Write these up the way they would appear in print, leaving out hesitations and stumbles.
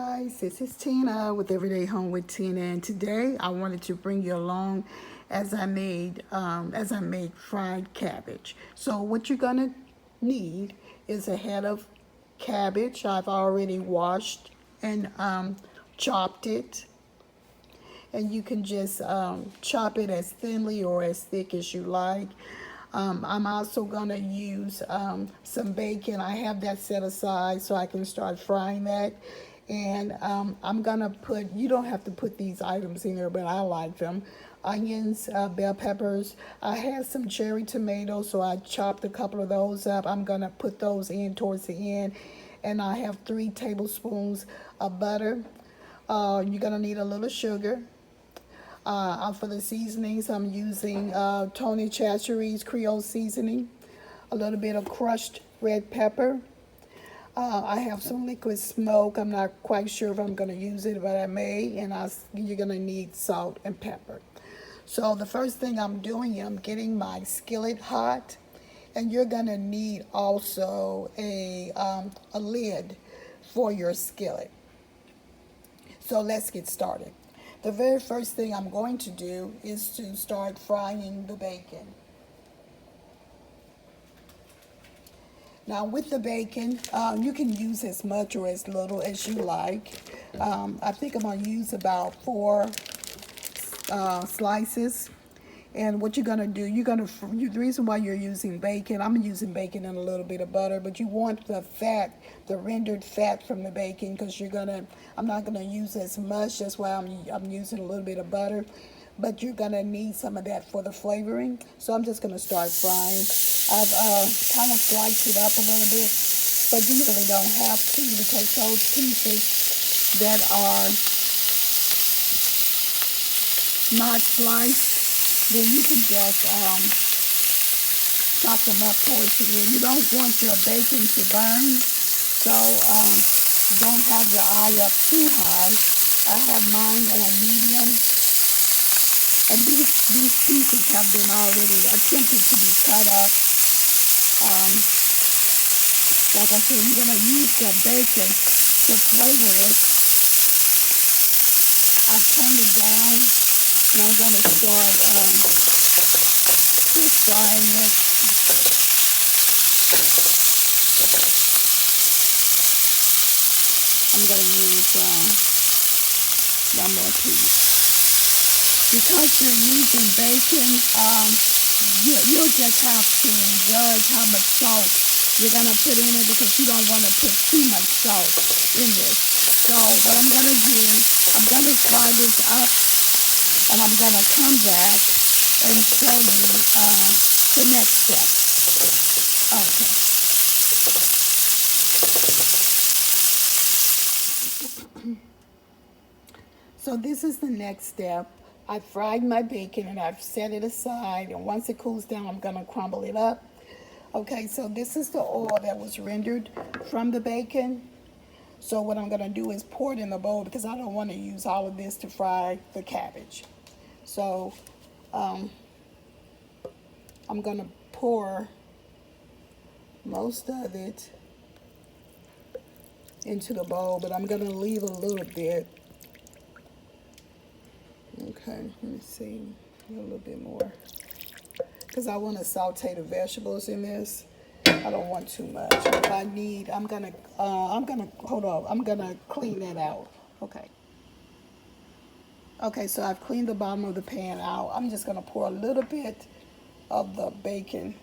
guys, this is Tina with Everyday Home with Tina, and today I wanted to bring you along as I made fried cabbage. So what you're gonna need is a head of cabbage. I've already washed and chopped it, and you can just chop it as thinly or as thick as you like. I'm also gonna use some bacon. I have that set aside so I can start frying that. And I'm gonna put, you don't have to put these items in there, but I like them. Onions, bell peppers. I had some cherry tomatoes, so I chopped a couple of those up. I'm gonna put those in towards the end. And I have 3 tablespoons of butter. You're gonna need a little sugar. For the seasonings, I'm using Tony Chachere's Creole seasoning, a little bit of crushed red pepper. I have some liquid smoke. I'm not quite sure if I'm going to use it, but I may. And you're going to need salt and pepper. So the first thing I'm doing, I'm getting my skillet hot. And you're going to need also a lid for your skillet. So let's get started. The very first thing I'm going to do is to start frying the bacon. Now with the bacon, you can use as much or as little as you like. I think I'm going to use about 4 slices. And what you're going to do, the reason why you're using bacon, I'm using bacon and a little bit of butter, but you want the fat, the rendered fat from the bacon, because I'm not going to use as much. That's why I'm using a little bit of butter, but you're going to need some of that for the flavoring. So I'm just going to start frying. I've kind of sliced it up a little bit, but you really don't have to, because those pieces that are not sliced, then you can just chop them up towards the end. You don't want your bacon to burn, so don't have your eye up too high. I have mine on medium, and these pieces have been already attempted to be cut up. Like I said, you're going to use the bacon to flavor it. I've turned it down, and I'm going to start just frying it. I'm going to use one more piece. Because you're using bacon, you'll just have to judge how much salt you're going to put in it, because you don't want to put too much salt in this. So what I'm going to do, I'm going to fry this up, and I'm going to come back and show you the next step. Okay. So this is the next step. I fried my bacon and I've set it aside, and once it cools down, I'm going to crumble it up. Okay, so this is the oil that was rendered from the bacon. So what I'm going to do is pour it in the bowl, because I don't want to use all of this to fry the cabbage. So I'm going to pour most of it into the bowl, but I'm going to leave a little bit. Okay, let me see, a little bit more, because I want to saute the vegetables in this. I don't want too much. If I need, I'm gonna clean that out. Okay, so I've cleaned the bottom of the pan out. I'm just gonna pour a little bit of the bacon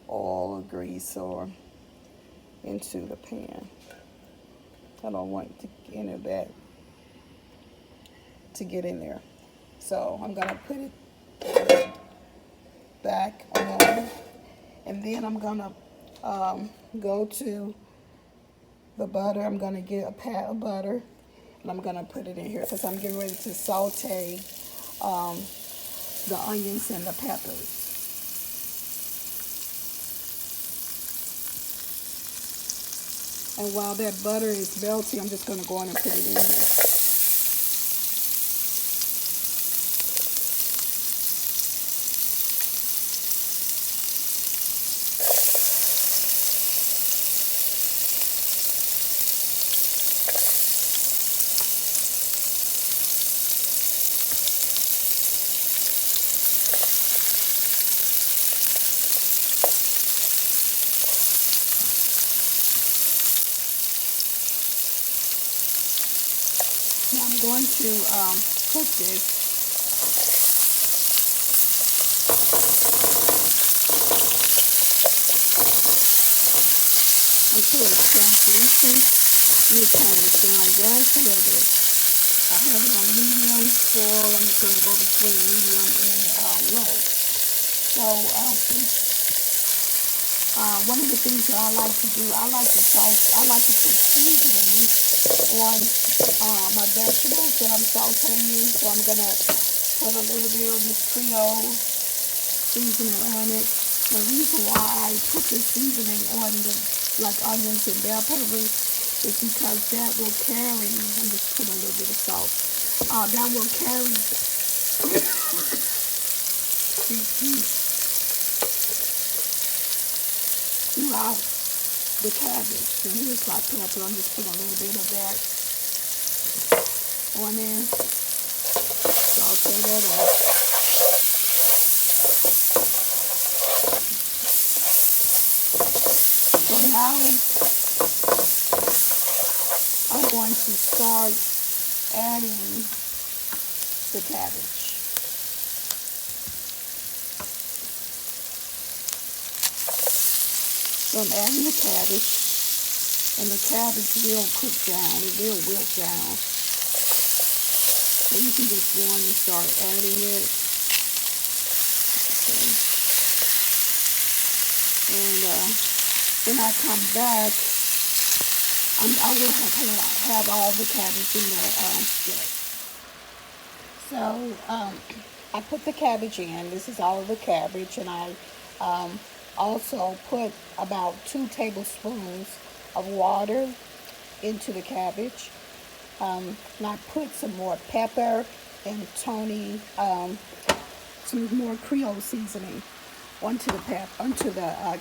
oil or grease into the pan. I don't want any of that to get in there. So I'm gonna put it back on, and then I'm gonna go to the butter. I'm gonna get a pat of butter, and I'm gonna put it in here, because I'm getting ready to saute the onions and the peppers. And while that butter is melting, I'm just gonna go on and put it in here. Now I'm going to cook this until it's done decent. Let me turn this down just a little bit. I have it on medium full. I'm just going to go between medium and low. So one of the things that I like to do, I like to put seasoning on my vegetables that I'm sauteing. So I'm going to put a little bit of this creole seasoning on it. The reason why I put this seasoning on the like onions and bell peppers is because that will carry, I'm just putting a little bit of salt, that will carry throughout the cabbage. And here's my pepper, I'm just putting a little bit of that on there. Saute that up. So now I'm going to start adding the cabbage. So I'm adding the cabbage, and the cabbage will cook down. It will wilt down. So you can just go on and start adding it. Okay. And when I come back, I will have all the cabbage in there split. So I put the cabbage in. This is all of the cabbage, and I also put about 2 tablespoons of water into the cabbage. And I put some more pepper and some more creole seasoning onto the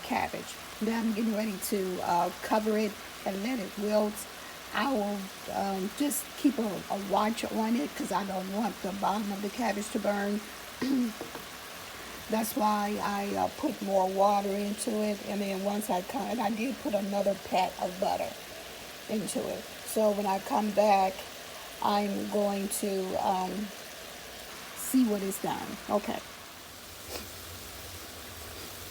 cabbage. Then I'm getting ready to cover it and let it wilt. I will just keep a watch on it because I don't want the bottom of the cabbage to burn. That's why I put more water into it, and then once I did put another pat of butter into it. So when I come back, I'm going to see what is done.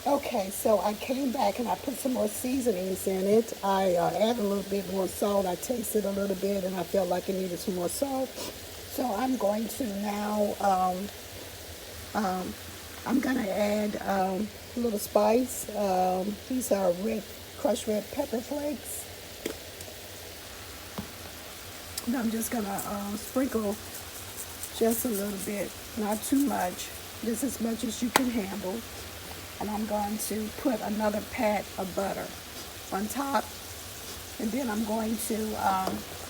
Okay, so I came back and I put some more seasonings in it. I added a little bit more salt. I tasted a little bit and I felt like it needed some more salt. So I'm going to now, I'm going to add a little spice. These are crushed red pepper flakes. And I'm just going to sprinkle just a little bit, not too much, just as much as you can handle. And I'm going to put another pat of butter on top, and then I'm going to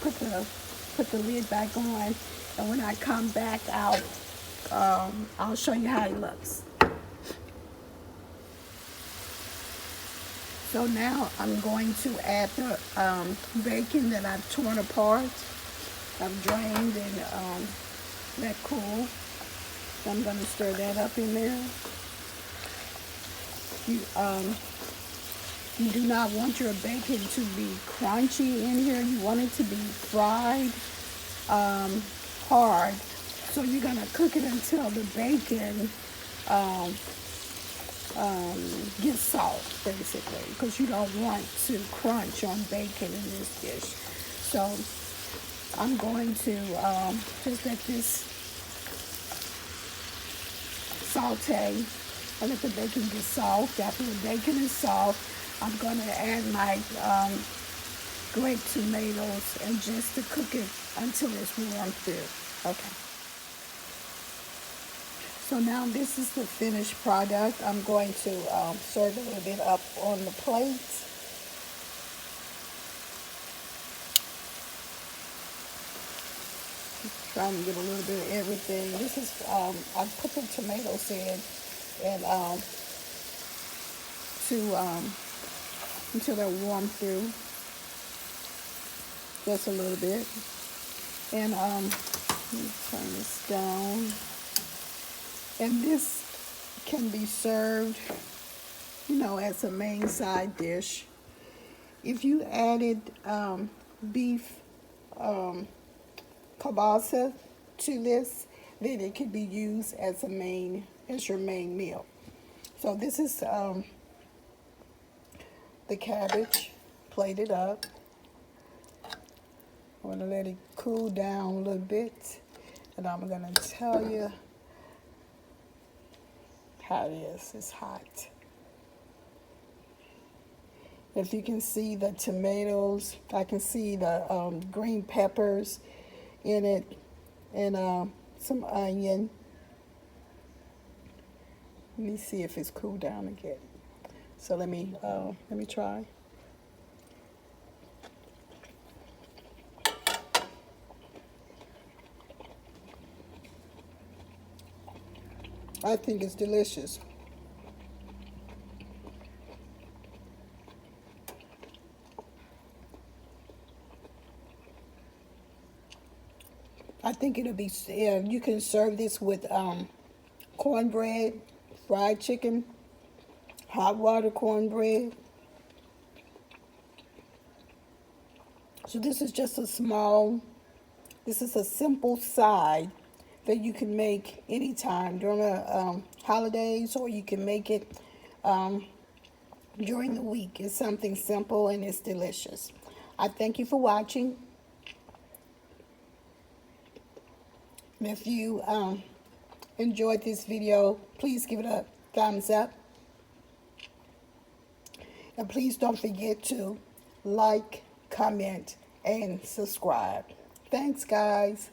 put the lid back on. And when I come back out, I'll show you how it looks. So now I'm going to add the bacon that I've torn apart. I've drained and let cool. So I'm going to stir that up in there. You do not want your bacon to be crunchy in here. You want it to be fried hard. So you're going to cook it until the bacon gets soft, basically, because you don't want to crunch on bacon in this dish. So I'm going to just let this saute. I let the bacon get soft. After the bacon is soft, I'm going to add my grated tomatoes and just to cook it until it's warm through. Okay. So now this is the finished product. I'm going to serve a little bit up on the plate. Trying to get a little bit of everything. This is, I put the tomatoes in and until they're warm through, just a little bit. And let me turn this down. And this can be served, as a main side dish. If you added beef kielbasa to this, then it could be used as your main meal. So this is the cabbage plated up. I'm going to let it cool down a little bit, and I'm going to tell you how it is. It's hot. If you can see the tomatoes, I can see the green peppers in it, and some onion. Let me see if it's cooled down again. So let me try. I think it's delicious. I think it'll be, you can serve this with cornbread, fried chicken, hot water cornbread. So this is just a simple side that you can make anytime during the holidays, or you can make it during the week. It's something simple and it's delicious. I thank you for watching. If you enjoyed this video, please give it a thumbs up. And please don't forget to like, comment, and subscribe. Thanks, guys.